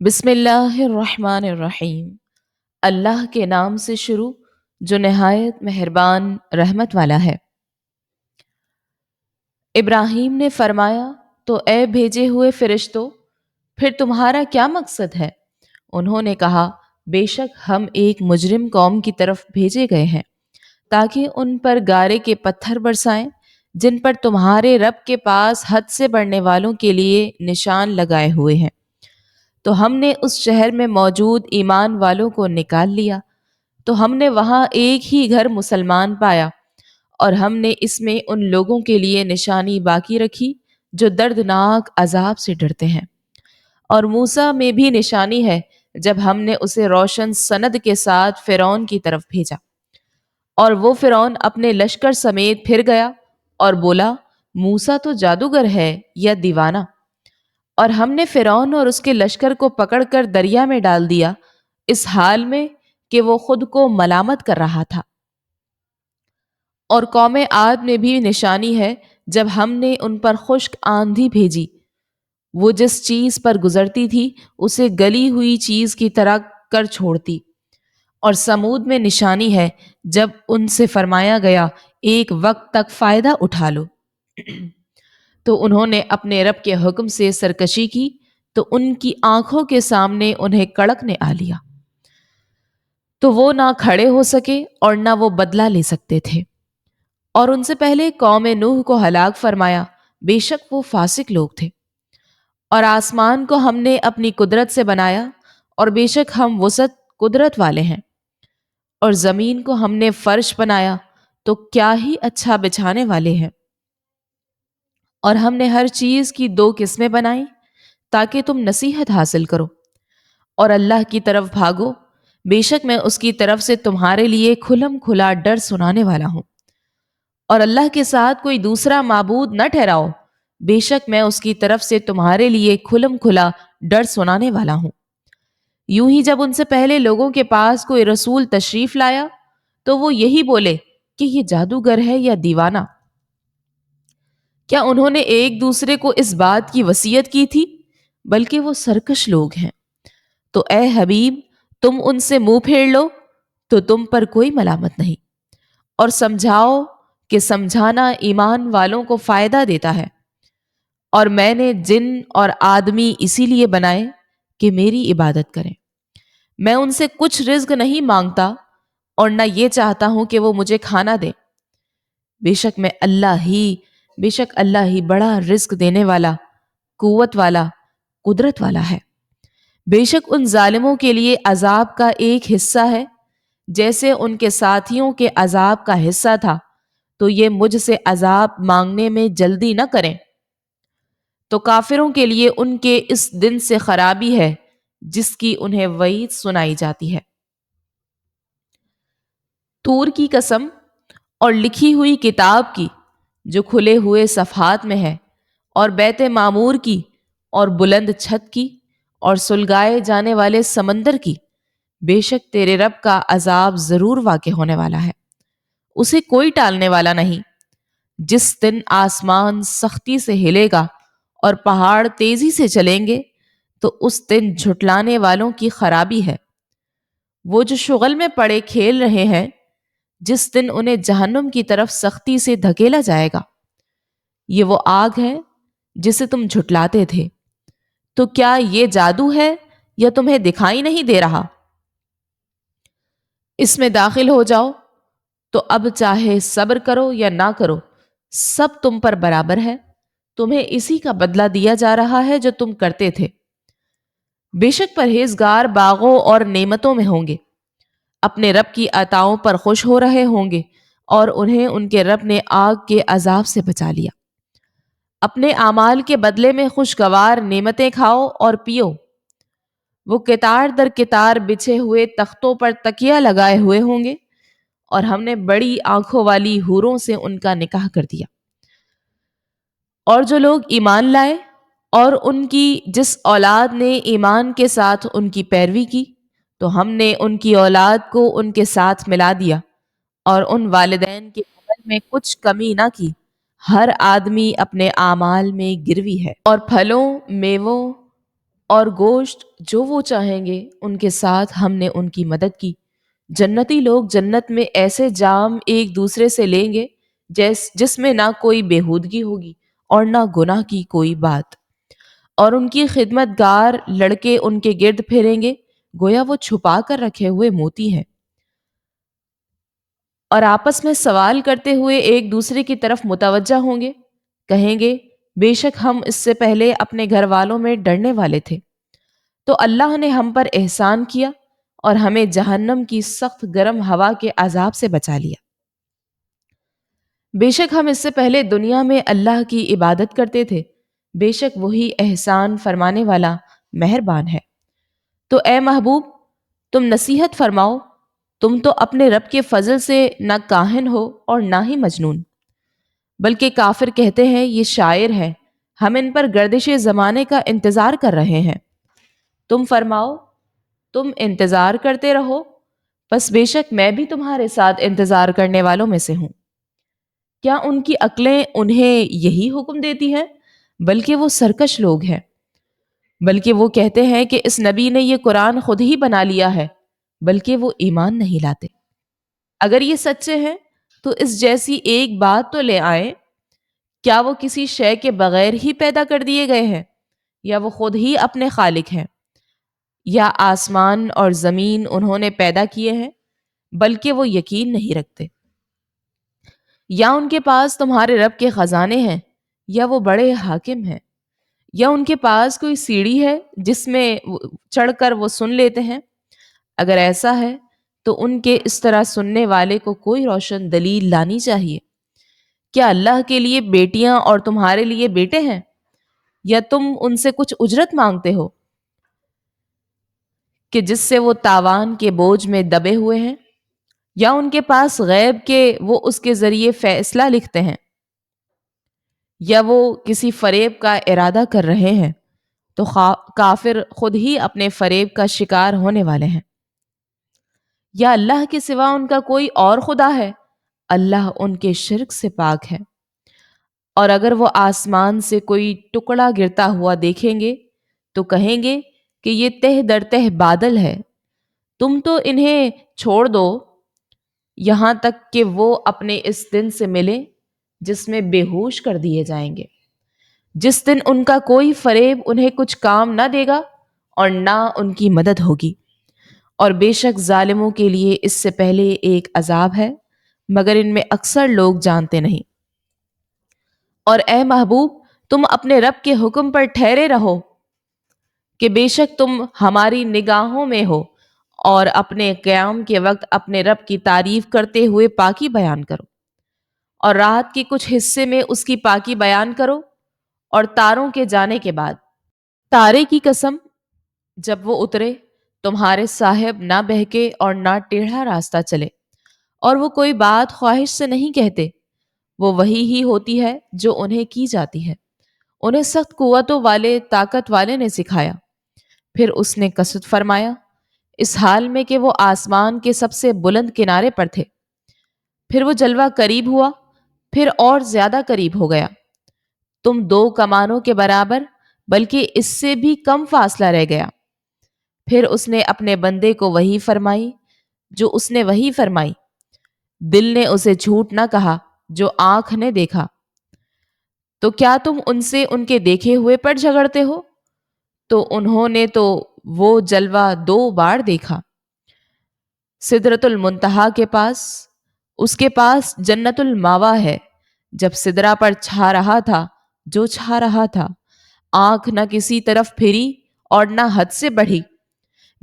بسم اللہ الرحمن الرحیم۔ اللہ کے نام سے شروع جو نہایت مہربان رحمت والا ہے۔ ابراہیم نے فرمایا، تو اے بھیجے ہوئے فرشتوں، پھر تمہارا کیا مقصد ہے؟ انہوں نے کہا، بے شک ہم ایک مجرم قوم کی طرف بھیجے گئے ہیں تاکہ ان پر گارے کے پتھر برسائیں جن پر تمہارے رب کے پاس حد سے بڑھنے والوں کے لیے نشان لگائے ہوئے ہیں۔ تو ہم نے اس شہر میں موجود ایمان والوں کو نکال لیا، تو ہم نے وہاں ایک ہی گھر مسلمان پایا، اور ہم نے اس میں ان لوگوں کے لیے نشانی باقی رکھی جو دردناک عذاب سے ڈرتے ہیں۔ اور موسیٰ میں بھی نشانی ہے جب ہم نے اسے روشن سند کے ساتھ فرعون کی طرف بھیجا، اور وہ فرعون اپنے لشکر سمیت پھر گیا اور بولا، موسیٰ تو جادوگر ہے یا دیوانہ۔ اور ہم نے فرعون اور اس کے لشکر کو پکڑ کر دریا میں ڈال دیا، اس حال میں کہ وہ خود کو ملامت کر رہا تھا۔ اور قوم عاد میں بھی نشانی ہے جب ہم نے ان پر خشک آندھی بھیجی، وہ جس چیز پر گزرتی تھی اسے گلی ہوئی چیز کی طرح کر چھوڑتی۔ اور سمود میں نشانی ہے جب ان سے فرمایا گیا، ایک وقت تک فائدہ اٹھا لو، تو انہوں نے اپنے رب کے حکم سے سرکشی کی، تو ان کی آنکھوں کے سامنے انہیں کڑک نے آ لیا، تو وہ نہ کھڑے ہو سکے اور نہ وہ بدلہ لے سکتے تھے۔ اور ان سے پہلے قوم نوح کو ہلاک فرمایا، بے شک وہ فاسق لوگ تھے۔ اور آسمان کو ہم نے اپنی قدرت سے بنایا، اور بے شک ہم وسعت قدرت والے ہیں۔ اور زمین کو ہم نے فرش بنایا، تو کیا ہی اچھا بچھانے والے ہیں۔ اور ہم نے ہر چیز کی دو قسمیں بنائیں تاکہ تم نصیحت حاصل کرو، اور اللہ کی طرف بھاگو، بے شک میں اس کی طرف سے تمہارے لیے کھلم کھلا ڈر سنانے والا ہوں۔ اور اللہ کے ساتھ کوئی دوسرا معبود نہ ٹھہراؤ، بے شک میں اس کی طرف سے تمہارے لیے کھلم کھلا ڈر سنانے والا ہوں۔ یوں ہی جب ان سے پہلے لوگوں کے پاس کوئی رسول تشریف لایا تو وہ یہی بولے کہ یہ جادوگر ہے یا دیوانہ۔ کیا انہوں نے ایک دوسرے کو اس بات کی وصیت کی تھی؟ بلکہ وہ سرکش لوگ ہیں۔ تو اے حبیب، تم ان سے منہ پھیر لو، تو تم پر کوئی ملامت نہیں، اور سمجھاؤ کہ سمجھانا ایمان والوں کو فائدہ دیتا ہے۔ اور میں نے جن اور آدمی اسی لیے بنائے کہ میری عبادت کریں۔ میں ان سے کچھ رزق نہیں مانگتا، اور نہ یہ چاہتا ہوں کہ وہ مجھے کھانا دیں۔ بے شک اللہ ہی بڑا رزق دینے والا، قوت والا، قدرت والا ہے۔ بے شک ان ظالموں کے لیے عذاب کا ایک حصہ ہے جیسے ان کے ساتھیوں کے عذاب کا حصہ تھا، تو یہ مجھ سے عذاب مانگنے میں جلدی نہ کریں۔ تو کافروں کے لیے ان کے اس دن سے خرابی ہے جس کی انہیں وعید سنائی جاتی ہے۔ طور کی قسم اور لکھی ہوئی کتاب کی جو کھلے ہوئے صفحات میں ہے، اور بیت معمور کی اور بلند چھت کی اور سلگائے جانے والے سمندر کی، بے شک تیرے رب کا عذاب ضرور واقع ہونے والا ہے، اسے کوئی ٹالنے والا نہیں۔ جس دن آسمان سختی سے ہلے گا اور پہاڑ تیزی سے چلیں گے، تو اس دن جھٹلانے والوں کی خرابی ہے۔ وہ جو شغل میں پڑے کھیل رہے ہیں، جس دن انہیں جہنم کی طرف سختی سے دھکیلا جائے گا۔ یہ وہ آگ ہے جسے تم جھٹلاتے تھے، تو کیا یہ جادو ہے یا تمہیں دکھائی نہیں دے رہا؟ اس میں داخل ہو جاؤ، تو اب چاہے صبر کرو یا نہ کرو، سب تم پر برابر ہے، تمہیں اسی کا بدلہ دیا جا رہا ہے جو تم کرتے تھے۔ بے شک پرہیزگار باغوں اور نعمتوں میں ہوں گے، اپنے رب کی عطاؤں پر خوش ہو رہے ہوں گے، اور انہیں ان کے رب نے آگ کے عذاب سے بچا لیا۔ اپنے اعمال کے بدلے میں خوشگوار نعمتیں کھاؤ اور پیو۔ وہ کتار در کتار بچھے ہوئے تختوں پر تکیہ لگائے ہوئے ہوں گے، اور ہم نے بڑی آنکھوں والی حوروں سے ان کا نکاح کر دیا۔ اور جو لوگ ایمان لائے اور ان کی جس اولاد نے ایمان کے ساتھ ان کی پیروی کی، تو ہم نے ان کی اولاد کو ان کے ساتھ ملا دیا، اور ان والدین کے عمل میں کچھ کمی نہ کی۔ ہر آدمی اپنے اعمال میں گروی ہے۔ اور پھلوں، میووں اور گوشت جو وہ چاہیں گے ان کے ساتھ ہم نے ان کی مدد کی۔ جنتی لوگ جنت میں ایسے جام ایک دوسرے سے لیں گے جس میں نہ کوئی بےہودگی ہوگی اور نہ گناہ کی کوئی بات، اور ان کی خدمت گار لڑکے ان کے گرد پھریں گے گویا وہ چھپا کر رکھے ہوئے موتی ہیں، اور آپس میں سوال کرتے ہوئے ایک دوسرے کی طرف متوجہ ہوں گے، کہیں گے بے شک ہم اس سے پہلے اپنے گھر والوں میں ڈرنے والے تھے، تو اللہ نے ہم پر احسان کیا اور ہمیں جہنم کی سخت گرم ہوا کے عذاب سے بچا لیا۔ بے شک ہم اس سے پہلے دنیا میں اللہ کی عبادت کرتے تھے، بے شک وہی احسان فرمانے والا مہربان ہے۔ تو اے محبوب، تم نصیحت فرماؤ، تم تو اپنے رب کے فضل سے نہ کاہن ہو اور نہ ہی مجنون، بلکہ کافر کہتے ہیں یہ شاعر ہے، ہم ان پر گردش زمانے کا انتظار کر رہے ہیں۔ تم فرماؤ تم انتظار کرتے رہو، بس بے شک میں بھی تمہارے ساتھ انتظار کرنے والوں میں سے ہوں۔ کیا ان کی عقلیں انہیں یہی حکم دیتی ہیں؟ بلکہ وہ سرکش لوگ ہیں۔ بلکہ وہ کہتے ہیں کہ اس نبی نے یہ قرآن خود ہی بنا لیا ہے، بلکہ وہ ایمان نہیں لاتے۔ اگر یہ سچے ہیں تو اس جیسی ایک بات تو لے آئیں۔ کیا وہ کسی شے کے بغیر ہی پیدا کر دیے گئے ہیں، یا وہ خود ہی اپنے خالق ہیں؟ یا آسمان اور زمین انہوں نے پیدا کیے ہیں، بلکہ وہ یقین نہیں رکھتے۔ یا ان کے پاس تمہارے رب کے خزانے ہیں، یا وہ بڑے حاکم ہیں، یا ان کے پاس کوئی سیڑھی ہے جس میں چڑھ کر وہ سن لیتے ہیں۔ اگر ایسا ہے تو ان کے اس طرح سننے والے کو کوئی روشن دلیل لانی چاہیے۔ کیا اللہ کے لیے بیٹیاں اور تمہارے لیے بیٹے ہیں، یا تم ان سے کچھ اجرت مانگتے ہو کہ جس سے وہ تاوان کے بوجھ میں دبے ہوئے ہیں؟ یا ان کے پاس غیب کے وہ اس کے ذریعے فیصلہ لکھتے ہیں؟ یا وہ کسی فریب کا ارادہ کر رہے ہیں؟ تو کافر خود ہی اپنے فریب کا شکار ہونے والے ہیں۔ یا اللہ کے سوا ان کا کوئی اور خدا ہے؟ اللہ ان کے شرک سے پاک ہے۔ اور اگر وہ آسمان سے کوئی ٹکڑا گرتا ہوا دیکھیں گے تو کہیں گے کہ یہ تہ در تہ بادل ہے، تم تو انہیں چھوڑ دو یہاں تک کہ وہ اپنے اس دن سے ملے جس میں بے ہوش کر دیے جائیں گے، جس دن ان کا کوئی فریب انہیں کچھ کام نہ دے گا اور نہ ان کی مدد ہوگی۔ اور بے شک ظالموں کے لیے اس سے پہلے ایک عذاب ہے، مگر ان میں اکثر لوگ جانتے نہیں۔ اور اے محبوب، تم اپنے رب کے حکم پر ٹھہرے رہو کہ بے شک تم ہماری نگاہوں میں ہو، اور اپنے قیام کے وقت اپنے رب کی تعریف کرتے ہوئے پاکی بیان کرو، اور رات کے کچھ حصے میں اس کی پاکی بیان کرو، اور تاروں کے جانے کے بعد تارے کی قسم، جب وہ اترے تمہارے صاحب نہ بہکے اور نہ ٹیڑھا راستہ چلے، اور وہ کوئی بات خواہش سے نہیں کہتے، وہ وہی ہی ہوتی ہے جو انہیں کی جاتی ہے۔ انہیں سخت قوتوں والے طاقت والے نے سکھایا۔ پھر اس نے قصد فرمایا اس حال میں کہ وہ آسمان کے سب سے بلند کنارے پر تھے۔ پھر وہ جلوہ قریب ہوا، پھر اور زیادہ قریب ہو گیا، تم دو کمانوں کے برابر بلکہ اس سے بھی کم فاصلہ رہ گیا۔ پھر اس نے اپنے بندے کو وحی فرمائی جو اس نے وحی فرمائی، دل نے اسے جھوٹ نہ کہا جو آنکھ نے دیکھا۔ تو کیا تم ان سے ان کے دیکھے ہوئے پر جھگڑتے ہو؟ تو انہوں نے تو وہ جلوہ 2 بار دیکھا۔ سدرۃ المنتہا کے پاس، اس کے پاس جنت الماوا ہے۔ جب سدرا پر چھا رہا تھا جو چھا رہا تھا، آنکھ نہ کسی طرف پھری اور نہ حد سے بڑھی،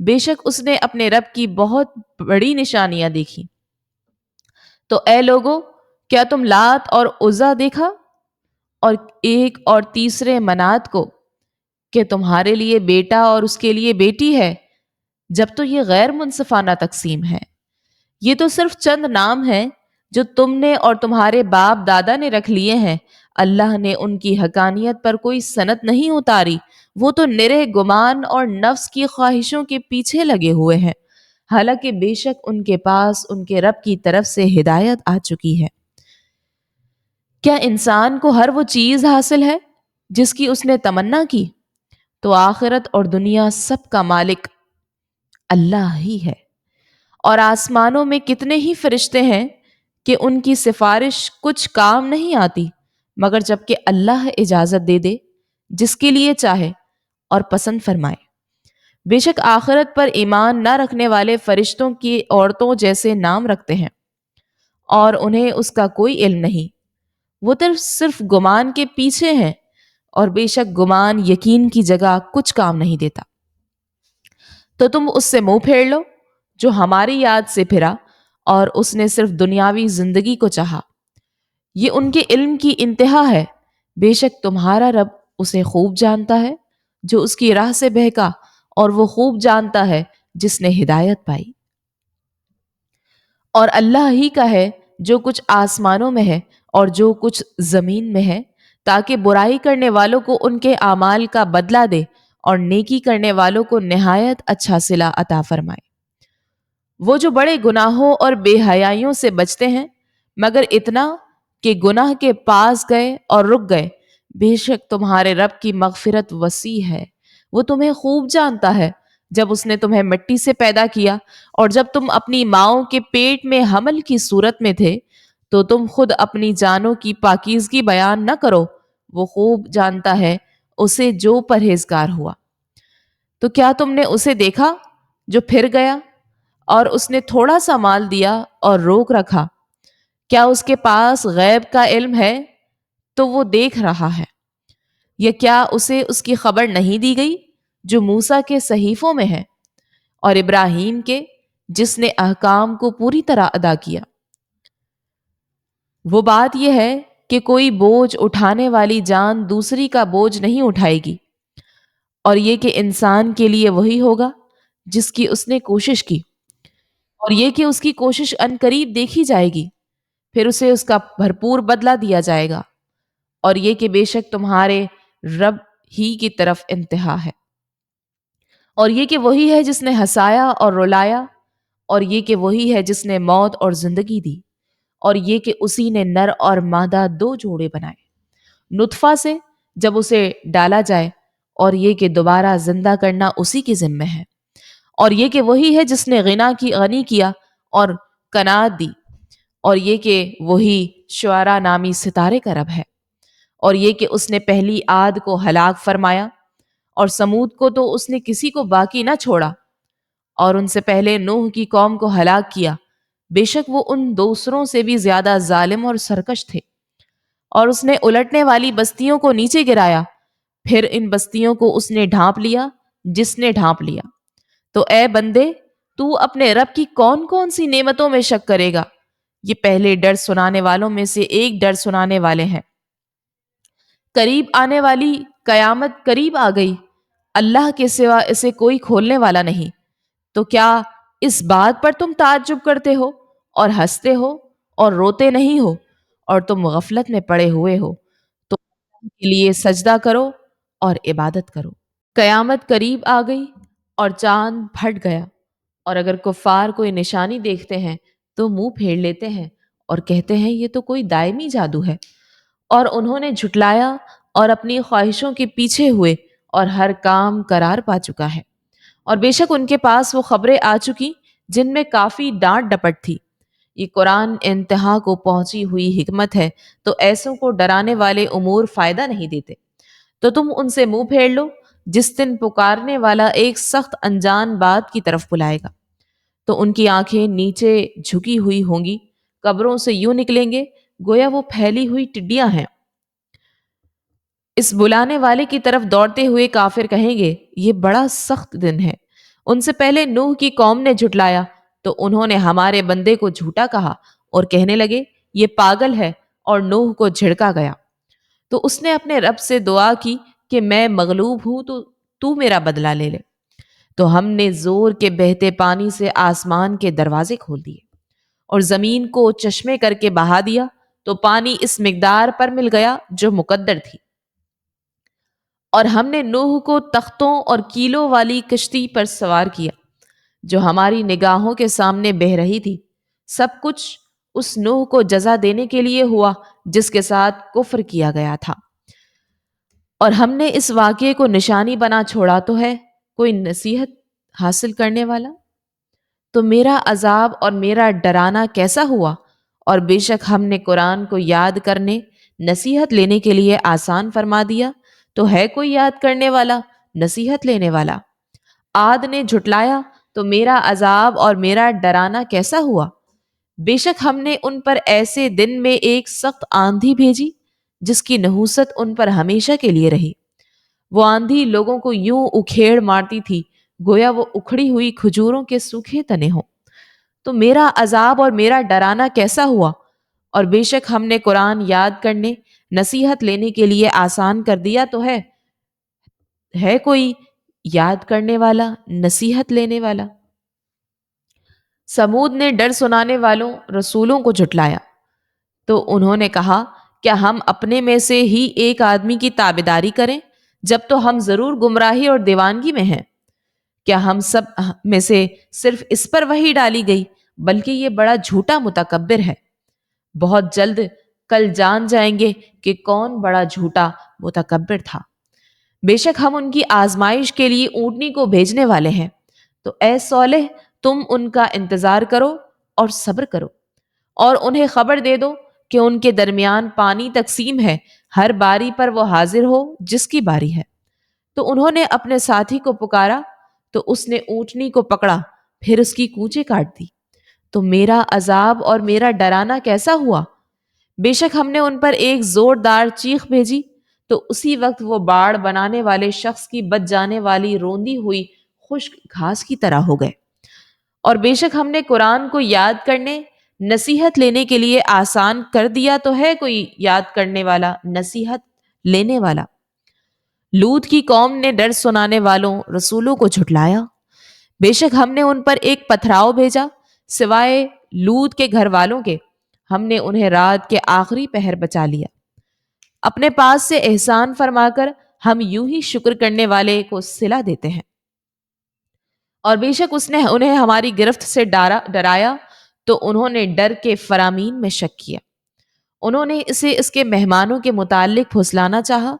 بے شک اس نے اپنے رب کی بہت بڑی نشانیاں دیکھی۔ تو اے لوگو، کیا تم لات اور عزا دیکھا اور ایک اور تیسرے منات کو کہ تمہارے لیے بیٹا اور اس کے لیے بیٹی ہے، جب تو یہ غیر منصفانہ تقسیم ہے۔ یہ تو صرف چند نام ہیں جو تم نے اور تمہارے باپ دادا نے رکھ لیے ہیں، اللہ نے ان کی حقانیت پر کوئی سند نہیں اتاری، وہ تو نرے گمان اور نفس کی خواہشوں کے پیچھے لگے ہوئے ہیں، حالانکہ بے شک ان کے پاس ان کے رب کی طرف سے ہدایت آ چکی ہے۔ کیا انسان کو ہر وہ چیز حاصل ہے جس کی اس نے تمنا کی؟ تو آخرت اور دنیا سب کا مالک اللہ ہی ہے۔ اور آسمانوں میں کتنے ہی فرشتے ہیں کہ ان کی سفارش کچھ کام نہیں آتی مگر جب کہ اللہ اجازت دے دے جس کے لیے چاہے اور پسند فرمائے۔ بے شک آخرت پر ایمان نہ رکھنے والے فرشتوں کی عورتوں جیسے نام رکھتے ہیں اور انہیں اس کا کوئی علم نہیں، وہ تو صرف گمان کے پیچھے ہیں، اور بے شک گمان یقین کی جگہ کچھ کام نہیں دیتا۔ تو تم اس سے منہ پھیر لو جو ہماری یاد سے پھرا اور اس نے صرف دنیاوی زندگی کو چاہا۔ یہ ان کے علم کی انتہا ہے، بے شک تمہارا رب اسے خوب جانتا ہے جو اس کی راہ سے بہکا، اور وہ خوب جانتا ہے جس نے ہدایت پائی۔ اور اللہ ہی کا ہے جو کچھ آسمانوں میں ہے اور جو کچھ زمین میں ہے، تاکہ برائی کرنے والوں کو ان کے اعمال کا بدلہ دے اور نیکی کرنے والوں کو نہایت اچھا صلہ عطا فرمائے۔ وہ جو بڑے گناہوں اور بے حیائیوں سے بچتے ہیں مگر اتنا کہ گناہ کے پاس گئے اور رک گئے، بے شک تمہارے رب کی مغفرت وسیع ہے، وہ تمہیں خوب جانتا ہے۔ جب اس نے تمہیں مٹی سے پیدا کیا اور جب تم اپنی ماؤں کے پیٹ میں حمل کی صورت میں تھے تو تم خود اپنی جانوں کی پاکیزگی بیان نہ کرو، وہ خوب جانتا ہے اسے جو پرہیزگار ہوا۔ تو کیا تم نے اسے دیکھا جو پھر گیا اور اس نے تھوڑا سا مال دیا اور روک رکھا؟ کیا اس کے پاس غیب کا علم ہے تو وہ دیکھ رہا ہے؟ یا کیا اسے اس کی خبر نہیں دی گئی جو موسیٰ کے صحیفوں میں ہے اور ابراہیم کے جس نے احکام کو پوری طرح ادا کیا؟ وہ بات یہ ہے کہ کوئی بوجھ اٹھانے والی جان دوسری کا بوجھ نہیں اٹھائے گی، اور یہ کہ انسان کے لیے وہی ہوگا جس کی اس نے کوشش کی، اور یہ کہ اس کی کوشش عنقریب دیکھی جائے گی، پھر اسے اس کا بھرپور بدلہ دیا جائے گا، اور یہ کہ بے شک تمہارے رب ہی کی طرف انتہا ہے۔ اور یہ کہ وہی ہے جس نے ہنسایا اور رلایا، اور یہ کہ وہی ہے جس نے موت اور زندگی دی، اور یہ کہ اسی نے نر اور مادہ دو جوڑے بنائے نطفہ سے جب اسے ڈالا جائے، اور یہ کہ دوبارہ زندہ کرنا اسی کے ذمہ ہے۔ اور یہ کہ وہی ہے جس نے غنی کیا اور قناعت دی، اور یہ کہ وہی شعرا نامی ستارے کا رب ہے۔ اور یہ کہ اس نے پہلی عاد کو ہلاک فرمایا اور سمود کو تو اس نے کسی کو باقی نہ چھوڑا، اور ان سے پہلے نوح کی قوم کو ہلاک کیا، بے شک وہ ان دوسروں سے بھی زیادہ ظالم اور سرکش تھے۔ اور اس نے الٹنے والی بستیوں کو نیچے گرایا، پھر ان بستیوں کو اس نے ڈھانپ لیا جس نے ڈھانپ لیا۔ تو اے بندے، تو اپنے رب کی کون کون سی نعمتوں میں شک کرے گا؟ یہ پہلے ڈر سنانے والوں میں سے ایک ڈر سنانے والے ہیں۔ قریب آنے والی قیامت قریب آ گئی، اللہ کے سوا اسے کوئی کھولنے والا نہیں۔ تو کیا اس بات پر تم تعجب کرتے ہو اور ہنستے ہو اور روتے نہیں ہو، اور تم غفلت میں پڑے ہوئے ہو؟ تو اللہ کے لیے سجدہ کرو اور عبادت کرو۔ قیامت قریب آ گئی اور چاند پھٹ گیا، اور اگر کفار کوئی نشانی دیکھتے ہیں تو منہ پھیر لیتے ہیں اور کہتے ہیں یہ تو کوئی دائمی جادو ہے، اور انہوں نے جھٹلایا اور اپنی خواہشوں کے پیچھے ہوئے، اور ہر کام قرار پا چکا ہے۔ اور بے شک ان کے پاس وہ خبریں آ چکی جن میں کافی ڈانٹ ڈپٹ تھی۔ یہ قرآن انتہا کو پہنچی ہوئی حکمت ہے، تو ایسوں کو ڈرانے والے امور فائدہ نہیں دیتے۔ تو تم ان سے منہ پھیر لو جس دن پکارنے والا ایک سخت انجان بات کی طرف بلائے گا، تو ان کی آنکھیں نیچے جھکی ہوئی ہوں گی، قبروں سے یوں نکلیں گے گویا وہ پھیلی ہوئی ٹڈیاں ہیں۔ اس بلانے والے کی طرف دوڑتے ہوئے کافر کہیں گے یہ بڑا سخت دن ہے۔ ان سے پہلے نوح کی قوم نے جھٹلایا تو انہوں نے ہمارے بندے کو جھوٹا کہا اور کہنے لگے یہ پاگل ہے، اور نوح کو جھڑکا گیا۔ تو اس نے اپنے رب سے دعا کی کہ میں مغلوب ہوں تو میرا بدلہ لے لے۔ تو ہم نے زور کے بہتے پانی سے آسمان کے دروازے کھول دیے اور زمین کو چشمے کر کے بہا دیا، تو پانی اس مقدار پر مل گیا جو مقدر تھی۔ اور ہم نے نوح کو تختوں اور کیلوں والی کشتی پر سوار کیا جو ہماری نگاہوں کے سامنے بہہ رہی تھی۔ سب کچھ اس نوح کو جزا دینے کے لیے ہوا جس کے ساتھ کفر کیا گیا تھا۔ اور ہم نے اس واقعے کو نشانی بنا چھوڑا تو ہے کوئی نصیحت حاصل کرنے والا؟ تو میرا عذاب اور میرا ڈرانا کیسا ہوا؟ اور بے شک ہم نے قرآن کو یاد کرنے، نصیحت لینے کے لیے آسان فرما دیا، تو ہے کوئی یاد کرنے والا، نصیحت لینے والا؟ عاد نے جھٹلایا تو میرا عذاب اور میرا ڈرانا کیسا ہوا؟ بے شک ہم نے ان پر ایسے دن میں ایک سخت آندھی بھیجی جس کی نحوست ان پر ہمیشہ کے لیے رہی۔ وہ آندھی لوگوں کو یوں اکھیڑ مارتی تھی گویا وہ اکھڑی ہوئی کھجوروں کے سوکھے تنے ہوں۔ تو میرا عذاب اور میرا ڈرانا کیسا ہوا؟ اور بے شک ہم نے قرآن یاد کرنے، نصیحت لینے کے لیے آسان کر دیا تو ہے کوئی یاد کرنے والا، نصیحت لینے والا؟ سمود نے ڈر سنانے والوں رسولوں کو جھٹلایا تو انہوں نے کہا، کیا ہم اپنے میں سے ہی ایک آدمی کی تابعداری کریں جب تو ہم ضرور گمراہی اور دیوانگی میں ہیں؟ کیا ہم سب میں سے صرف اس پر وحی ڈالی گئی؟ بلکہ یہ بڑا جھوٹا متکبر ہے۔ بہت جلد کل جان جائیں گے کہ کون بڑا جھوٹا متکبر تھا۔ بے شک ہم ان کی آزمائش کے لیے اونٹنی کو بھیجنے والے ہیں، تو اے صالح تم ان کا انتظار کرو اور صبر کرو، اور انہیں خبر دے دو کہ ان کے درمیان پانی تقسیم ہے، ہر باری پر وہ حاضر ہو جس کی باری ہے۔ تو انہوں نے اپنے ساتھی کو پکارا تو اس نے اونٹنی کو پکڑا، پھر اس کی کونچیں کاٹ دی۔ تو میرا عذاب اور میرا ڈرانا کیسا ہوا؟ بے شک ہم نے ان پر ایک زوردار چیخ بھیجی تو اسی وقت وہ باڑ بنانے والے شخص کی بچ جانے والی روندی ہوئی خشک گھاس کی طرح ہو گئے۔ اور بے شک ہم نے قرآن کو یاد کرنے، نصیحت لینے کے لیے آسان کر دیا تو ہے کوئی یاد کرنے والا، نصیحت لینے والا؟ لوط کی قوم نے ڈر سنانے والوں رسولوں کو جھٹلایا۔ بے شک ہم نے ان پر ایک پتھراؤ بھیجا، سوائے لوط کے گھر والوں کے ہم نے انہیں رات کے آخری پہر بچا لیا۔ اپنے پاس سے احسان فرما کر ہم یوں ہی شکر کرنے والے کو صلہ دیتے ہیں۔ اور بے شک اس نے انہیں ہماری گرفت سے ڈرایا تو انہوں نے ڈر کے فرامین میں شک کیا۔ انہوں نے اسے اس کے مہمانوں کے متعلق پھسلانا چاہا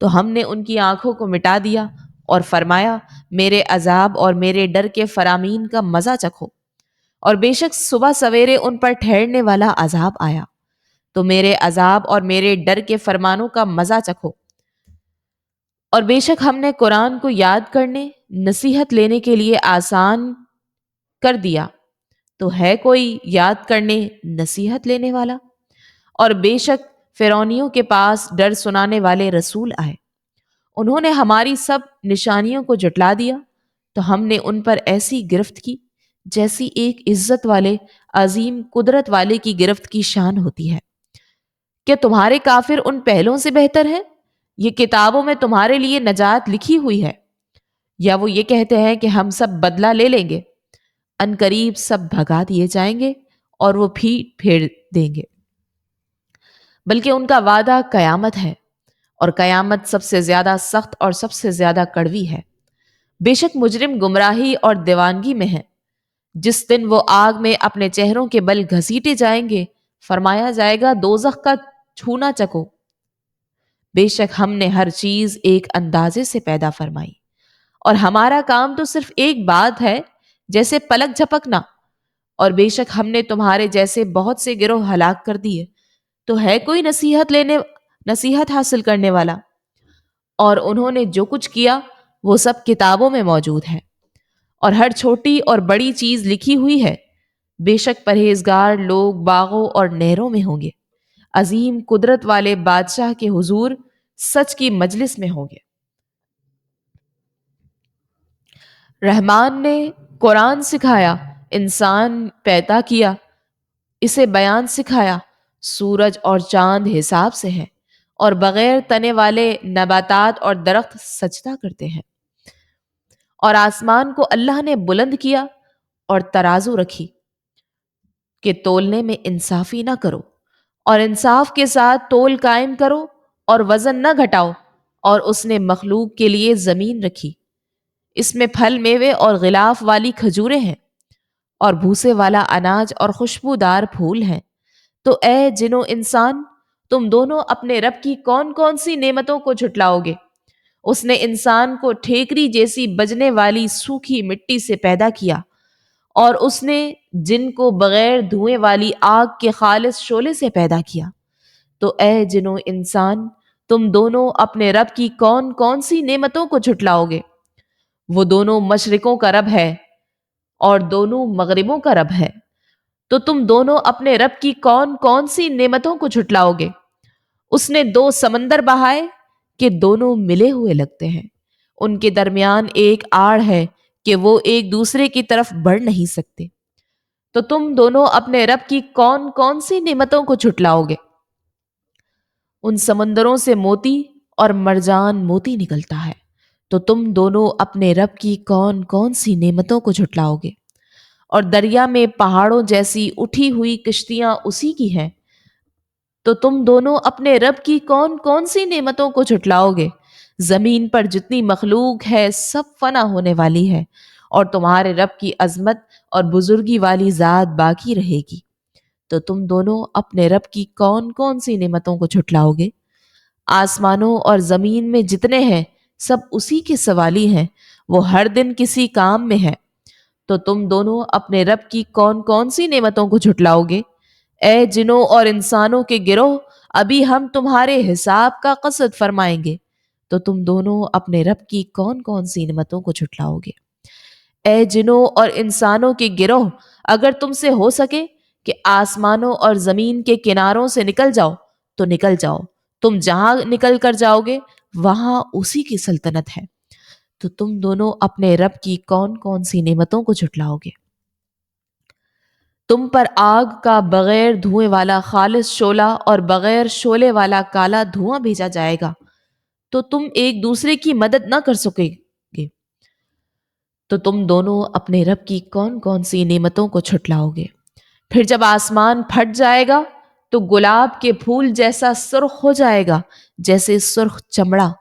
تو ہم نے ان کی آنکھوں کو مٹا دیا اور فرمایا، میرے عذاب اور میرے ڈر کے فرامین کا مزہ چکھو۔ اور بے شک صبح سویرے ان پر ٹھہرنے والا عذاب آیا، تو میرے عذاب اور میرے ڈر کے فرمانوں کا مزہ چکھو۔ اور بے شک ہم نے قرآن کو یاد کرنے، نصیحت لینے کے لیے آسان کر دیا، تو ہے کوئی یاد کرنے، نصیحت لینے والا؟ اور بے شک فرعونیوں کے پاس ڈر سنانے والے رسول آئے، انہوں نے ہماری سب نشانیوں کو جھٹلا دیا، تو ہم نے ان پر ایسی گرفت کی جیسی ایک عزت والے عظیم قدرت والے کی گرفت کی شان ہوتی ہے۔ کیا تمہارے کافر ان پہلوں سے بہتر ہے؟ یہ کتابوں میں تمہارے لیے نجات لکھی ہوئی ہے، یا وہ یہ کہتے ہیں کہ ہم سب بدلہ لے لیں گے؟ ان قریب سب بھگا دیے جائیں گے اور وہ پھیٹ پھیر دیں گے، بلکہ ان کا وعدہ قیامت ہے، اور قیامت سب سے زیادہ سخت اور سب سے زیادہ کڑوی ہے۔ بے شک مجرم گمراہی اور دیوانگی میں ہے، جس دن وہ آگ میں اپنے چہروں کے بل گھسیٹے جائیں گے، فرمایا جائے گا دوزخ کا چھونا چکو۔ بے شک ہم نے ہر چیز ایک اندازے سے پیدا فرمائی، اور ہمارا کام تو صرف ایک بات ہے، جیسے پلک جھپکنا۔ اور بے شک ہم نے تمہارے جیسے بہت سے گروہ ہلاک کر دیے، تو ہے کوئی نصیحت حاصل کرنے والا؟ اور انہوں نے جو کچھ کیا وہ سب کتابوں میں موجود ہے، اور ہر چھوٹی اور بڑی چیز لکھی ہوئی ہے۔ بے شک پرہیزگار لوگ باغوں اور نہروں میں ہوں گے، عظیم قدرت والے بادشاہ کے حضور سچ کی مجلس میں ہوں گے۔ رحمان نے قرآن سکھایا، انسان پیدا کیا، اسے بیان سکھایا، سورج اور چاند حساب سے ہیں، اور بغیر تنے والے نباتات اور درخت سجدہ کرتے ہیں۔ اور آسمان کو اللہ نے بلند کیا اور ترازو رکھی کہ تولنے میں انصافی نہ کرو، اور انصاف کے ساتھ تول قائم کرو اور وزن نہ گھٹاؤ۔ اور اس نے مخلوق کے لیے زمین رکھی، اس میں پھل میوے اور غلاف والی کھجوریں ہیں، اور بھوسے والا اناج اور خوشبودار پھول ہیں۔ تو اے جنو انسان، تم دونوں اپنے رب کی کون کون سی نعمتوں کو جھٹلاؤ گے؟ اس نے انسان کو ٹھیکری جیسی بجنے والی سوکھی مٹی سے پیدا کیا، اور اس نے جن کو بغیر دھوئیں والی آگ کے خالص شعلے سے پیدا کیا۔ تو اے جنو انسان، تم دونوں اپنے رب کی کون کون سی نعمتوں کو جھٹلاؤ گے؟ وہ دونوں مشرقوں کا رب ہے اور دونوں مغربوں کا رب ہے۔ تو تم دونوں اپنے رب کی کون کون سی نعمتوں کو جھٹلاؤ گے؟ اس نے دو سمندر بہائے کہ دونوں ملے ہوئے لگتے ہیں، ان کے درمیان ایک آڑ ہے کہ وہ ایک دوسرے کی طرف بڑھ نہیں سکتے۔ تو تم دونوں اپنے رب کی کون کون سی نعمتوں کو جھٹلاؤ گے؟ ان سمندروں سے موتی اور مرجان موتی نکلتا ہے۔ تو تم دونوں اپنے رب کی کون کون سی نعمتوں کو جھٹلاؤ گے؟ اور دریا میں پہاڑوں جیسی اٹھی ہوئی کشتیاں اسی کی ہیں۔ تو تم دونوں اپنے رب کی کون کون سی نعمتوں کو جھٹلاؤ گے؟ زمین پر جتنی مخلوق ہے سب فنا ہونے والی ہے، اور تمہارے رب کی عظمت اور بزرگی والی ذات باقی رہے گی۔ تو تم دونوں اپنے رب کی کون کون سی نعمتوں کو جھٹلاؤ گے؟ آسمانوں اور زمین میں جتنے ہیں سب اسی کے سوالی ہیں، وہ ہر دن کسی کام میں ہے۔ تو تم دونوں اپنے رب کی کون کون سی نعمتوں کو جھٹلاؤ گے؟ اے جنوں اور انسانوں کے گروہ، ابھی ہم تمہارے حساب کا قصد فرمائیں گے۔ تو تم دونوں اپنے رب کی کون کون سی نعمتوں کو جھٹلاؤ گے؟ اے جنوں اور انسانوں کے گروہ، اگر تم سے ہو سکے کہ آسمانوں اور زمین کے کناروں سے نکل جاؤ تو نکل جاؤ، تم جہاں نکل کر جاؤ گے وہاں اسی کی سلطنت ہے۔ تو تم دونوں اپنے رب کی کون کون سی نعمتوں کو جھٹلاؤ گے؟ تم پر آگ کا بغیر دھوئیں والا خالص شعلہ اور بغیر شعلے والا کالا دھواں بھیجا جائے گا، تو تم ایک دوسرے کی مدد نہ کر سکے گے۔ تو تم دونوں اپنے رب کی کون کون سی نعمتوں کو جھٹلاؤ گے؟ پھر جب آسمان پھٹ جائے گا تو گلاب کے پھول جیسا سرخ ہو جائے گا، جیسے سرخ چمڑا۔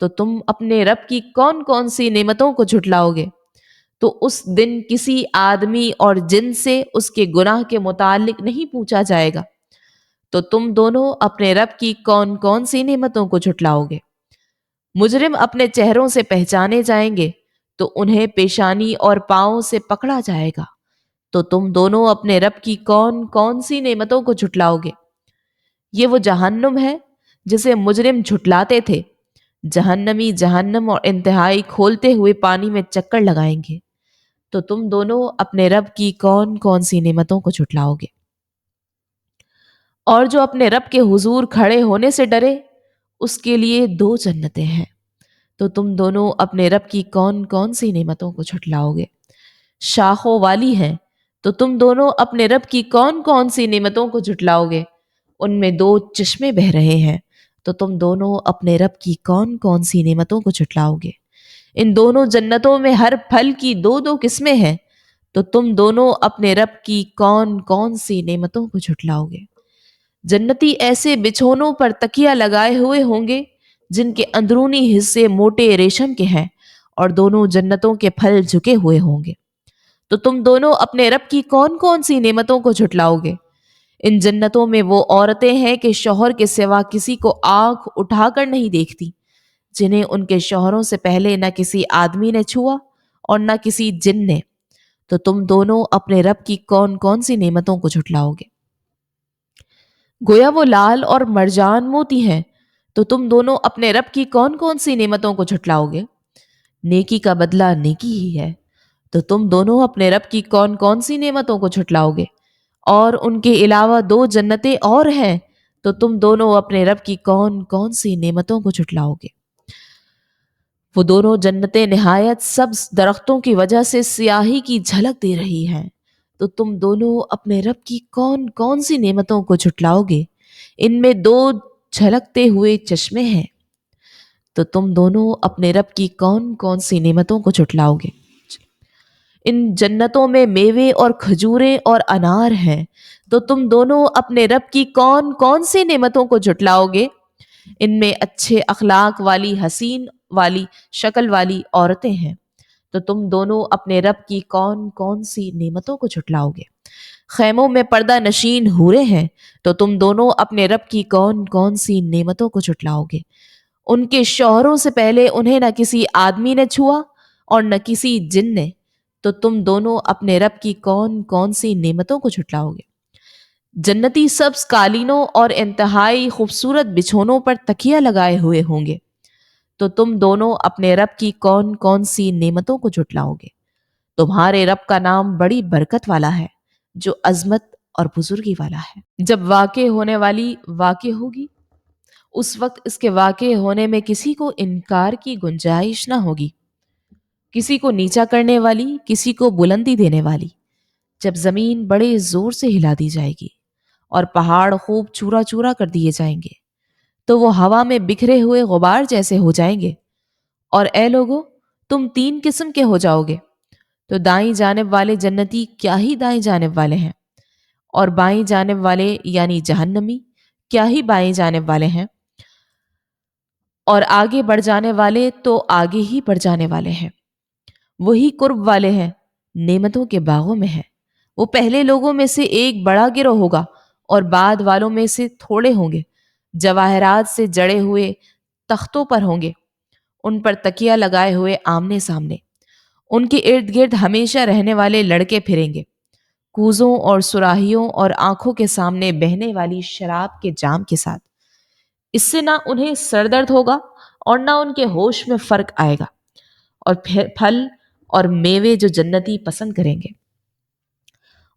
تو تم اپنے رب کی کون کون سی نعمتوں کو جھٹلاؤ گے؟ تو اس دن کسی آدمی اور جن سے اس کے گناہ کے متعلق نہیں پوچھا جائے گا۔ تو تم دونوں اپنے رب کی کون کون سی نعمتوں کو جھٹلاؤ گے؟ مجرم اپنے چہروں سے پہچانے جائیں گے تو انہیں پیشانی اور پاؤں سے پکڑا جائے گا۔ تو تم دونوں اپنے رب کی کون کون سی نعمتوں کو جھٹلاؤ گے؟ یہ وہ جہنم ہے جسے مجرم جھٹلاتے تھے۔ جہنمی جہنم اور انتہائی کھولتے ہوئے پانی میں چکر لگائیں گے۔ تو تم دونوں اپنے رب کی کون کون سی نعمتوں کو جھٹلاؤ گے؟ اور جو اپنے رب کے حضور کھڑے ہونے سے ڈرے اس کے لیے دو جنتیں ہیں۔ تو تم دونوں اپنے رب کی کون کون سی نعمتوں کو جھٹلاؤ گے؟ شاخوں والی ہیں۔ تو تم دونوں اپنے رب کی کون کون سی نعمتوں کو جھٹلاؤ گے؟ ان میں دو چشمے بہہ رہے ہیں۔ تو تم دونوں اپنے رب کی کون کون سی نعمتوں کو جھٹلاؤ گے؟ ان دونوں جنتوں میں ہر پھل کی دو دو قسمیں ہیں۔ تو تم دونوں اپنے رب کی کون کون سی نعمتوں کو جھٹلاؤ گے؟ جنتی ایسے بچھونوں پر تکیہ لگائے ہوئے ہوں گے جن کے اندرونی حصے موٹے ریشم کے ہیں، اور دونوں جنتوں کے پھل جھکے ہوئے ہوں گے۔ تو تم دونوں اپنے رب کی کون کون سی نعمتوں کو جھٹلاؤ گے؟ ان جنتوں میں وہ عورتیں ہیں کہ شوہر کے سوا کسی کو آنکھ اٹھا کر نہیں دیکھتی، جنہیں ان کے شوہروں سے پہلے نہ کسی آدمی نے چھوا اور نہ کسی جن نے۔ تو تم دونوں اپنے رب کی کون کون سی نعمتوں کو جھٹلاؤ گے؟ گویا وہ لال اور مرجان موتی ہیں۔ تو تم دونوں اپنے رب کی کون کون سی نعمتوں کو جھٹلاؤ گے؟ نیکی کا بدلہ نیکی ہی ہے۔ تو تم دونوں اپنے رب کی کون کون سی نعمتوں کو جھٹلاؤ گے؟ اور ان کے علاوہ دو جنتیں اور ہیں۔ تو تم دونوں اپنے رب کی کون کون سی نعمتوں کو جھٹلاؤ گے؟ وہ دونوں جنتیں نہایت سبز درختوں کی وجہ سے سیاہی کی جھلک دے رہی ہیں۔ تو تم دونوں اپنے رب کی کون کون سی نعمتوں کو جھٹلاؤ گے؟ ان میں دو جھلکتے ہوئے چشمے ہیں۔ تو تم دونوں اپنے رب کی کون کون سی نعمتوں کو جھٹلاؤ گے؟ ان جنتوں میں میوے اور کھجوریں اور انار ہیں۔ تو تم دونوں اپنے رب کی کون کون سی نعمتوں کو جھٹلاؤ گے؟ ان میں اچھے اخلاق والی، حسین والی شکل والی عورتیں ہیں۔ تو تم دونوں اپنے رب کی کون کون سی نعمتوں کو جھٹلاؤ گے؟ خیموں میں پردہ نشین حوریں ہیں، تو تم دونوں اپنے رب کی کون کون سی نعمتوں کو جھٹلاؤ گے؟ ان کے شوہروں سے پہلے انہیں نہ کسی آدمی نے چھوا اور نہ کسی جن نے، تو تم دونوں اپنے رب کی کون کون سی نعمتوں کو جھٹلاؤ گے؟ جنتی سبز قالینوں اور انتہائی خوبصورت بچھونوں پر تکیہ لگائے ہوئے ہوں گے، تو تم دونوں اپنے رب کی کون کون سی نعمتوں کو جھٹلاؤ گے؟ تمہارے رب کا نام بڑی برکت والا ہے، جو عظمت اور بزرگی والا ہے۔ جب واقع ہونے والی واقع ہوگی، اس وقت اس کے واقع ہونے میں کسی کو انکار کی گنجائش نہ ہوگی، کسی کو نیچا کرنے والی، کسی کو بلندی دینے والی۔ جب زمین بڑے زور سے ہلا دی جائے گی اور پہاڑ خوب چورا چورا کر دیے جائیں گے، تو وہ ہوا میں بکھرے ہوئے غبار جیسے ہو جائیں گے۔ اور اے لوگو، تم تین قسم کے ہو جاؤ گے، تو دائیں جانب والے جنتی کیا ہی دائیں جانب والے ہیں، اور بائیں جانب والے یعنی جہنمی کیا ہی بائیں جانب والے ہیں، اور آگے بڑھ جانے والے تو آگے ہی بڑھ جانے والے ہیں۔ وہی قرب والے ہیں، نعمتوں کے باغوں میں ہیں۔ وہ پہلے لوگوں میں سے ایک بڑا گروہ ہوگا اور بعد والوں میں سے تھوڑے ہوں گے، جواہرات سے جڑے ہوئے تختوں پر ہوں گے، ان پر تکیہ لگائے ہوئے آمنے سامنے۔ ان کے ارد گرد ہمیشہ رہنے والے لڑکے پھریں گے، کوزوں اور سراہیوں اور آنکھوں کے سامنے بہنے والی شراب کے جام کے ساتھ۔ اس سے نہ انہیں سر درد ہوگا اور نہ ان کے ہوش میں فرق آئے گا، اور پھر پھل اور میوے جو جنتی پسند کریں گے،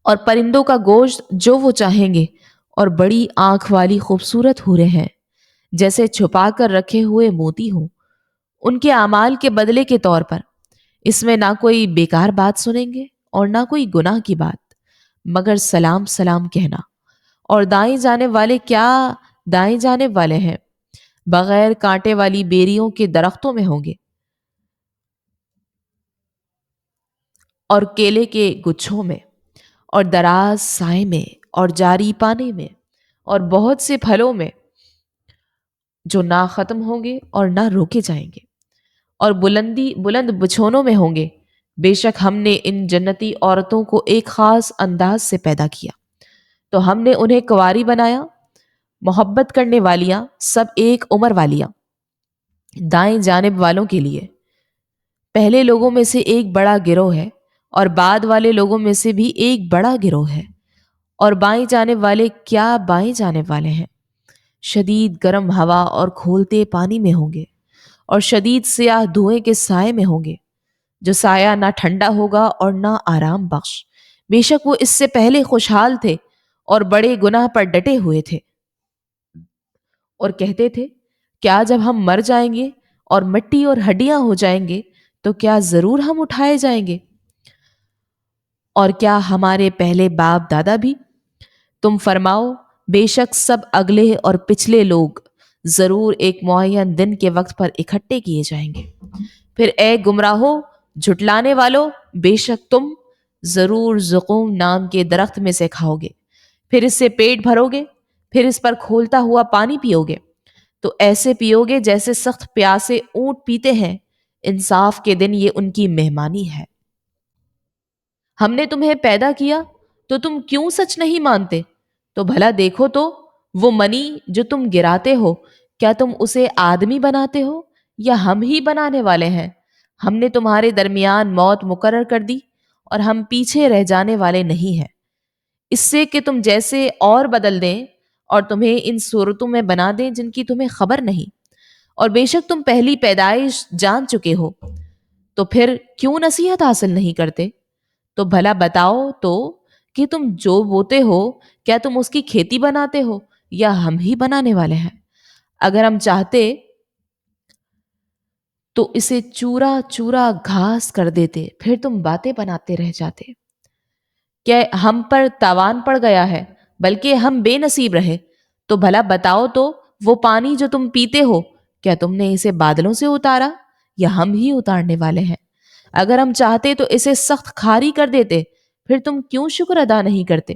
اور پرندوں کا گوشت جو وہ چاہیں گے، اور بڑی آنکھ والی خوبصورت حوریں ہیں، جیسے چھپا کر رکھے ہوئے موتی ہوں، ان کے اعمال کے بدلے کے طور پر۔ اس میں نہ کوئی بیکار بات سنیں گے اور نہ کوئی گناہ کی بات، مگر سلام سلام کہنا۔ اور دائیں جانب والے کیا دائیں جانب والے ہیں، بغیر کانٹے والی بیریوں کے درختوں میں ہوں گے، اور کیلے کے گچھوں میں، اور دراز سائے میں، اور جاری پانے میں، اور بہت سے پھلوں میں جو نہ ختم ہوں گے اور نہ روکے جائیں گے، اور بلند بچھونوں میں ہوں گے۔ بے شک ہم نے ان جنتی عورتوں کو ایک خاص انداز سے پیدا کیا، تو ہم نے انہیں کنواری بنایا، محبت کرنے والیاں، سب ایک عمر والیاں، دائیں جانب والوں کے لیے۔ پہلے لوگوں میں سے ایک بڑا گروہ ہے، اور بعد والے لوگوں میں سے بھی ایک بڑا گروہ ہے۔ اور بائیں جانب والے کیا بائیں جانب والے ہیں، شدید گرم ہوا اور کھولتے پانی میں ہوں گے، اور شدید سیاہ دھوئیں کے سائے میں ہوں گے، جو سایہ نہ ٹھنڈا ہوگا اور نہ آرام بخش۔ بے شک وہ اس سے پہلے خوشحال تھے اور بڑے گناہ پر ڈٹے ہوئے تھے، اور کہتے تھے، کیا جب ہم مر جائیں گے اور مٹی اور ہڈیاں ہو جائیں گے تو کیا ضرور ہم اٹھائے جائیں گے؟ اور کیا ہمارے پہلے باپ دادا بھی؟ تم فرماؤ، بے شک سب اگلے اور پچھلے لوگ ضرور ایک معین دن کے وقت پر اکٹھے کیے جائیں گے۔ پھر اے گمراہو، جھٹلانے والو، بے شک تم ضرور زقوم نام کے درخت میں سے کھاؤ گے، پھر اس سے پیٹ بھرو گے، پھر اس پر کھولتا ہوا پانی پیو گے، تو ایسے پیو گے جیسے سخت پیاسے اونٹ پیتے ہیں۔ انصاف کے دن یہ ان کی مہمانی ہے۔ ہم نے تمہیں پیدا کیا تو تم کیوں سچ نہیں مانتے؟ تو بھلا دیکھو تو، وہ منی جو تم گراتے ہو، کیا تم اسے آدمی بناتے ہو یا ہم ہی بنانے والے ہیں؟ ہم نے تمہارے درمیان موت مقرر کر دی، اور ہم پیچھے رہ جانے والے نہیں ہیں، اس سے کہ تم جیسے اور بدل دیں اور تمہیں ان صورتوں میں بنا دیں جن کی تمہیں خبر نہیں۔ اور بے شک تم پہلی پیدائش جان چکے ہو، تو پھر کیوں نصیحت حاصل نہیں کرتے؟ تو بھلا بتاؤ تو، کہ تم جو بوتے ہو، کیا تم اس کی کھیتی بناتے ہو یا ہم ہی بنانے والے ہیں؟ اگر ہم چاہتے تو اسے چورا چورا گھاس کر دیتے، پھر تم باتیں بناتے رہ جاتے۔ کہ ہم پر تاوان پڑ گیا ہے، بلکہ ہم بے نصیب رہے۔ تو بھلا بتاؤ تو، وہ پانی جو تم پیتے ہو، کیا تم نے اسے بادلوں سے اتارا یا ہم ہی اتارنے والے ہیں؟ اگر ہم چاہتے تو اسے سخت کھاری کر دیتے، پھر تم کیوں شکر ادا نہیں کرتے؟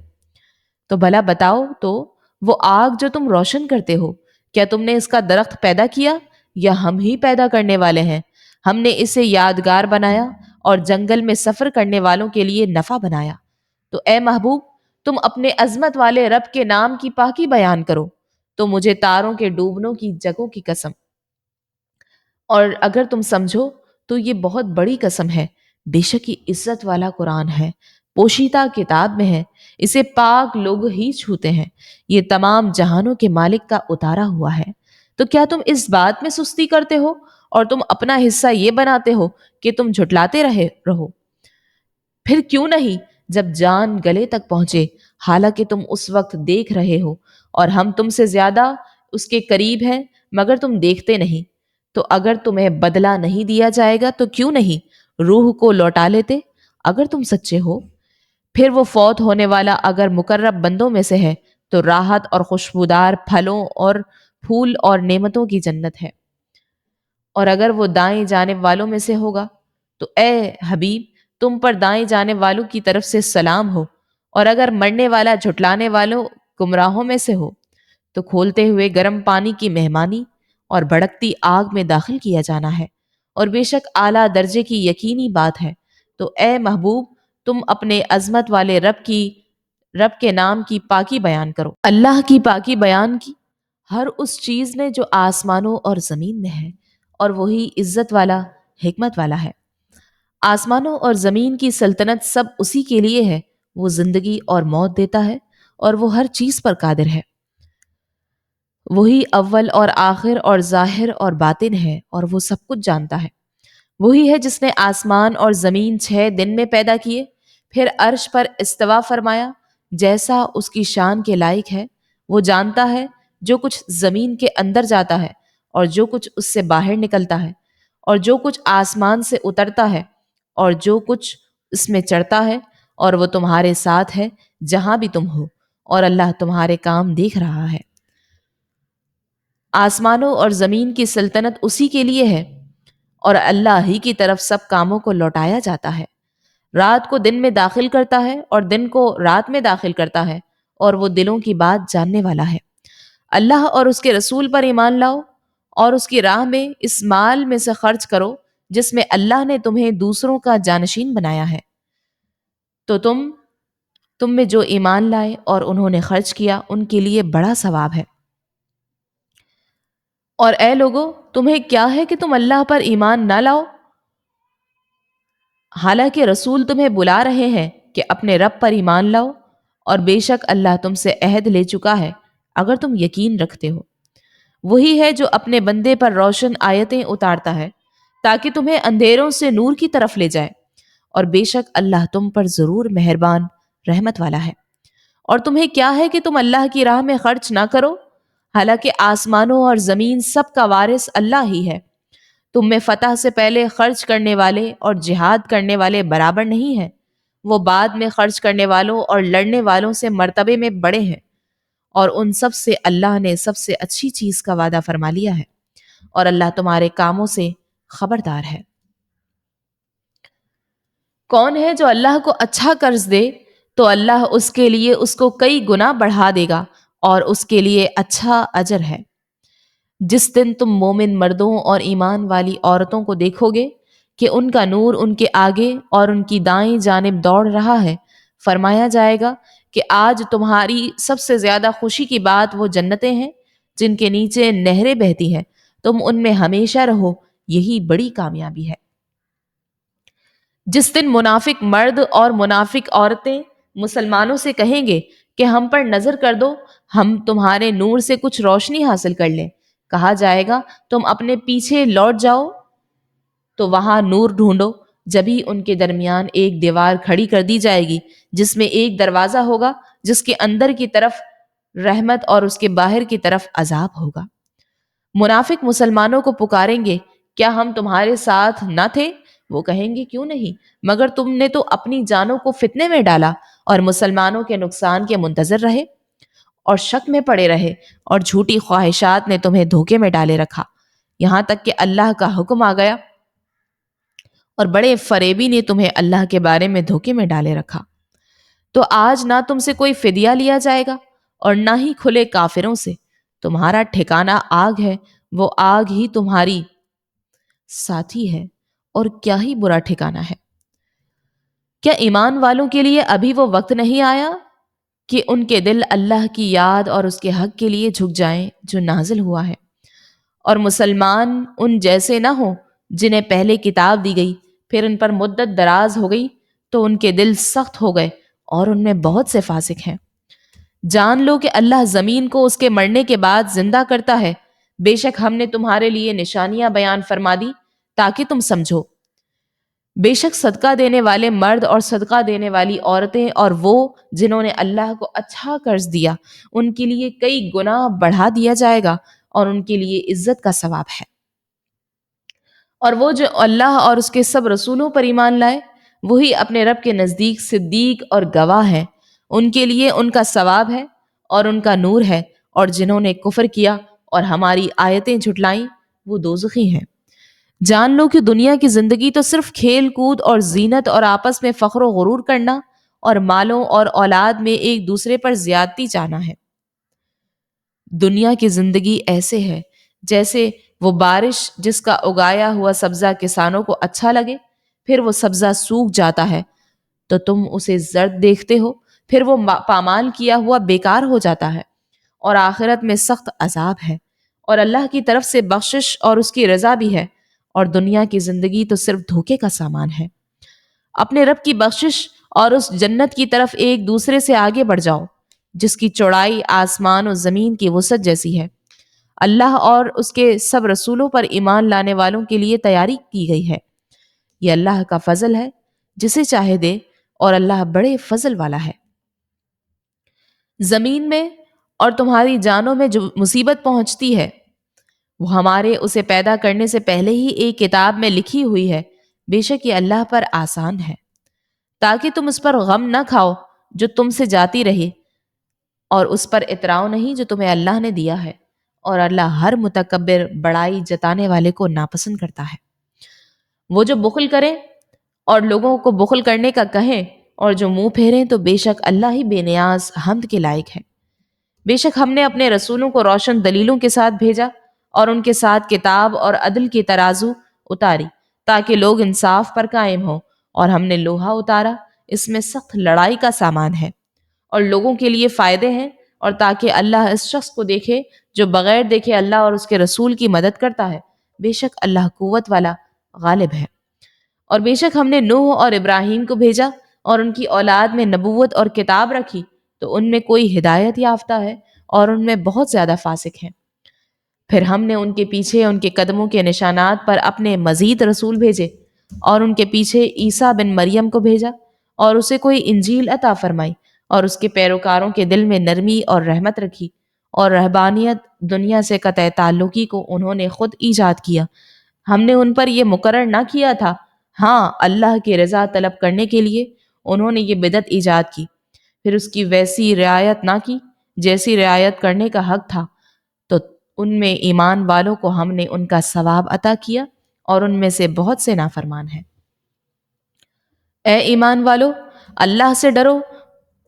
تو بھلا بتاؤ تو، وہ آگ جو تم روشن کرتے ہو، کیا تم نے اس کا درخت پیدا کیا یا ہم ہی پیدا کرنے والے ہیں؟ ہم نے اسے یادگار بنایا اور جنگل میں سفر کرنے والوں کے لیے نفع بنایا۔ تو اے محبوب، تم اپنے عظمت والے رب کے نام کی پاکی بیان کرو تو مجھے تاروں کے ڈوبنوں کی جگہوں کی قسم، اور اگر تم سمجھو تو یہ بہت بڑی قسم ہے، بے شک یہ عزت والا قرآن ہے، پوشیدہ کتاب میں ہے، اسے پاک لوگ ہی چھوتے ہیں، یہ تمام جہانوں کے مالک کا اتارا ہوا ہے۔ تو کیا تم اس بات میں سستی کرتے ہو اور تم اپنا حصہ یہ بناتے ہو کہ تم جھٹلاتے رہو؟ پھر کیوں نہیں جب جان گلے تک پہنچے، حالانکہ تم اس وقت دیکھ رہے ہو اور ہم تم سے زیادہ اس کے قریب ہیں مگر تم دیکھتے نہیں، تو اگر تمہیں بدلہ نہیں دیا جائے گا تو کیوں نہیں روح کو لوٹا لیتے اگر تم سچے ہو؟ پھر وہ فوت ہونے والا اگر مقرب بندوں میں سے ہے تو راحت اور خوشبودار پھلوں اور پھول اور نعمتوں کی جنت ہے، اور اگر وہ دائیں جانب والوں میں سے ہوگا تو اے حبیب تم پر دائیں جانب والوں کی طرف سے سلام ہو، اور اگر مرنے والا جھٹلانے والوں گمراہوں میں سے ہو تو کھولتے ہوئے گرم پانی کی مہمانی اور بھڑکتی آگ میں داخل کیا جانا ہے، اور بے شک اعلیٰ درجے کی یقینی بات ہے۔ تو اے محبوب تم اپنے عظمت والے رب کے نام کی پاکی بیان کرو، اللہ کی پاکی بیان کی ہر اس چیز نے جو آسمانوں اور زمین میں ہے، اور وہی عزت والا حکمت والا ہے۔ آسمانوں اور زمین کی سلطنت سب اسی کے لیے ہے، وہ زندگی اور موت دیتا ہے اور وہ ہر چیز پر قادر ہے۔ وہی اول اور آخر اور ظاہر اور باطن ہے اور وہ سب کچھ جانتا ہے۔ وہی ہے جس نے آسمان اور زمین 6 دن میں پیدا کیے، پھر عرش پر استوا فرمایا جیسا اس کی شان کے لائق ہے۔ وہ جانتا ہے جو کچھ زمین کے اندر جاتا ہے اور جو کچھ اس سے باہر نکلتا ہے، اور جو کچھ آسمان سے اترتا ہے اور جو کچھ اس میں چڑھتا ہے، اور وہ تمہارے ساتھ ہے جہاں بھی تم ہو، اور اللہ تمہارے کام دیکھ رہا ہے۔ آسمانوں اور زمین کی سلطنت اسی کے لیے ہے اور اللہ ہی کی طرف سب کاموں کو لوٹایا جاتا ہے۔ رات کو دن میں داخل کرتا ہے اور دن کو رات میں داخل کرتا ہے، اور وہ دلوں کی بات جاننے والا ہے۔ اللہ اور اس کے رسول پر ایمان لاؤ اور اس کی راہ میں اس مال میں سے خرچ کرو جس میں اللہ نے تمہیں دوسروں کا جانشین بنایا ہے۔ تو تم میں جو ایمان لائے اور انہوں نے خرچ کیا ان کے لیے بڑا ثواب ہے۔ اور اے لوگو تمہیں کیا ہے کہ تم اللہ پر ایمان نہ لاؤ، حالانکہ رسول تمہیں بلا رہے ہیں کہ اپنے رب پر ایمان لاؤ، اور بے شک اللہ تم سے عہد لے چکا ہے اگر تم یقین رکھتے ہو۔ وہی ہے جو اپنے بندے پر روشن آیتیں اتارتا ہے تاکہ تمہیں اندھیروں سے نور کی طرف لے جائے، اور بے شک اللہ تم پر ضرور مہربان رحمت والا ہے۔ اور تمہیں کیا ہے کہ تم اللہ کی راہ میں خرچ نہ کرو، حالانکہ آسمانوں اور زمین سب کا وارث اللہ ہی ہے۔ تم میں فتح سے پہلے خرچ کرنے والے اور جہاد کرنے والے برابر نہیں ہیں، وہ بعد میں خرچ کرنے والوں اور لڑنے والوں سے مرتبے میں بڑے ہیں، اور ان سب سے اللہ نے سب سے اچھی چیز کا وعدہ فرما لیا ہے، اور اللہ تمہارے کاموں سے خبردار ہے۔ کون ہے جو اللہ کو اچھا قرض دے تو اللہ اس کے لیے اس کو کئی گنا بڑھا دے گا اور اس کے لیے اچھا اجر ہے۔ جس دن تم مومن مردوں اور ایمان والی عورتوں کو دیکھو گے کہ ان کا نور ان کے آگے اور ان کی دائیں جانب دوڑ رہا ہے، فرمایا جائے گا کہ آج تمہاری سب سے زیادہ خوشی کی بات وہ جنتیں ہیں جن کے نیچے نہریں بہتی ہیں، تم ان میں ہمیشہ رہو، یہی بڑی کامیابی ہے۔ جس دن منافق مرد اور منافق عورتیں مسلمانوں سے کہیں گے کہ ہم پر نظر کر دو، ہم تمہارے نور سے کچھ روشنی حاصل کر لیں، کہا جائے گا تم اپنے پیچھے لوٹ جاؤ تو وہاں نور ڈھونڈو۔ جبھی ان کے درمیان ایک دیوار کھڑی کر دی جائے گی جس میں ایک دروازہ ہوگا جس کے اندر کی طرف رحمت اور اس کے باہر کی طرف عذاب ہوگا۔ منافق مسلمانوں کو پکاریں گے، کیا ہم تمہارے ساتھ نہ تھے؟ وہ کہیں گے کیوں نہیں، مگر تم نے تو اپنی جانوں کو فتنے میں ڈالا اور مسلمانوں کے نقصان کے منتظر رہے اور شک میں پڑے رہے، اور جھوٹی خواہشات نے تمہیں دھوکے میں ڈالے رکھا، یہاں تک کہ اللہ کا حکم آ گیا اور بڑے فریبی نے تمہیں اللہ کے بارے میں دھوکے میں ڈالے رکھا۔ تو آج نہ تم سے کوئی فدیہ لیا جائے گا اور نہ ہی کھلے کافروں سے، تمہارا ٹھکانہ آگ ہے، وہ آگ ہی تمہاری ساتھی ہے، اور کیا ہی برا ٹھکانہ ہے۔ کیا ایمان والوں کے لیے ابھی وہ وقت نہیں آیا کہ ان کے دل اللہ کی یاد اور اس کے حق کے لیے جھک جائیں جو نازل ہوا ہے، اور مسلمان ان جیسے نہ ہوں جنہیں پہلے کتاب دی گئی، پھر ان پر مدت دراز ہو گئی تو ان کے دل سخت ہو گئے اور ان میں بہت سے فاسق ہیں۔ جان لو کہ اللہ زمین کو اس کے مرنے کے بعد زندہ کرتا ہے، بے شک ہم نے تمہارے لیے نشانیاں بیان فرما دی تاکہ تم سمجھو۔ بے شک صدقہ دینے والے مرد اور صدقہ دینے والی عورتیں اور وہ جنہوں نے اللہ کو اچھا قرض دیا، ان کے لیے کئی گنا بڑھا دیا جائے گا اور ان کے لیے عزت کا ثواب ہے۔ اور وہ جو اللہ اور اس کے سب رسولوں پر ایمان لائے، وہی اپنے رب کے نزدیک صدیق اور گواہ ہیں، ان کے لیے ان کا ثواب ہے اور ان کا نور ہے، اور جنہوں نے کفر کیا اور ہماری آیتیں جھٹلائیں وہ دوزخی ہیں۔ جان لو کہ دنیا کی زندگی تو صرف کھیل کود اور زینت اور آپس میں فخر و غرور کرنا اور مالوں اور اولاد میں ایک دوسرے پر زیادتی چاہنا ہے۔ دنیا کی زندگی ایسے ہے جیسے وہ بارش جس کا اگایا ہوا سبزہ کسانوں کو اچھا لگے، پھر وہ سبزہ سوکھ جاتا ہے تو تم اسے زرد دیکھتے ہو، پھر وہ پامال کیا ہوا بیکار ہو جاتا ہے، اور آخرت میں سخت عذاب ہے، اور اللہ کی طرف سے بخشش اور اس کی رضا بھی ہے، اور دنیا کی زندگی تو صرف دھوکے کا سامان ہے۔ اپنے رب کی بخشش اور اس جنت کی طرف ایک دوسرے سے آگے بڑھ جاؤ جس کی چوڑائی آسمان و زمین کی وسعت جیسی ہے۔ اللہ اور اس کے سب رسولوں پر ایمان لانے والوں کے لیے تیاری کی گئی ہے۔ یہ اللہ کا فضل ہے، جسے چاہے دے، اور اللہ بڑے فضل والا ہے۔ زمین میں اور تمہاری جانوں میں جو مصیبت پہنچتی ہے وہ ہمارے اسے پیدا کرنے سے پہلے ہی ایک کتاب میں لکھی ہوئی ہے، بے شک یہ اللہ پر آسان ہے، تاکہ تم اس پر غم نہ کھاؤ جو تم سے جاتی رہے، اور اس پر اتراؤ نہیں جو تمہیں اللہ نے دیا ہے، اور اللہ ہر متکبر بڑائی جتانے والے کو ناپسند کرتا ہے۔ وہ جو بخل کریں اور لوگوں کو بخل کرنے کا کہیں اور جو منہ پھیریں تو بے شک اللہ ہی بے نیاز حمد کے لائق ہے۔ بے شک ہم نے اپنے رسولوں کو روشن دلیلوں کے ساتھ بھیجا اور ان کے ساتھ کتاب اور عدل کی ترازو اتاری تاکہ لوگ انصاف پر قائم ہوں، اور ہم نے لوہا اتارا، اس میں سخت لڑائی کا سامان ہے اور لوگوں کے لیے فائدے ہیں، اور تاکہ اللہ اس شخص کو دیکھے جو بغیر دیکھے اللہ اور اس کے رسول کی مدد کرتا ہے، بے شک اللہ قوت والا غالب ہے۔ اور بے شک ہم نے نوح اور ابراہیم کو بھیجا اور ان کی اولاد میں نبوت اور کتاب رکھی تو ان میں کوئی ہدایت یافتہ ہے اور ان میں بہت زیادہ فاسق ہیں۔ پھر ہم نے ان کے پیچھے ان کے قدموں کے نشانات پر اپنے مزید رسول بھیجے اور ان کے پیچھے عیسیٰ بن مریم کو بھیجا اور اسے کوئی انجیل عطا فرمائی اور اس کے پیروکاروں کے دل میں نرمی اور رحمت رکھی، اور رہبانیت دنیا سے قطع تعلقی کو انہوں نے خود ایجاد کیا۔ ہم نے ان پر یہ مقرر نہ کیا تھا، ہاں اللہ کی رضا طلب کرنے کے لیے انہوں نے یہ بدعت ایجاد کی، پھر اس کی ویسی رعایت نہ کی جیسی رعایت کرنے کا حق تھا، تو ان میں ایمان والوں کو ہم نے ان کا ثواب عطا کیا اور ان میں سے بہت سے نافرمان ہیں۔ اے ایمان والو، اللہ سے ڈرو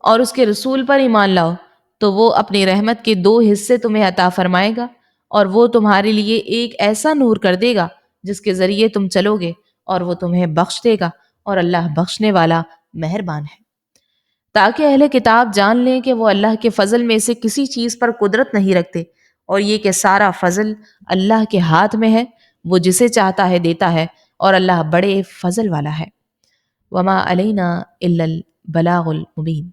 اور اس کے رسول پر ایمان لاؤ تو وہ اپنی رحمت کے 2 حصے تمہیں عطا فرمائے گا، اور وہ تمہارے لیے ایک ایسا نور کر دے گا جس کے ذریعے تم چلو گے، اور وہ تمہیں بخش دے گا، اور اللہ بخشنے والا مہربان ہے۔ تاکہ اہل کتاب جان لیں کہ وہ اللہ کے فضل میں سے کسی چیز پر قدرت نہیں رکھتے، اور یہ کہ سارا فضل اللہ کے ہاتھ میں ہے، وہ جسے چاہتا ہے دیتا ہے، اور اللہ بڑے فضل والا ہے۔ وما علینا الا البلاغ المبین۔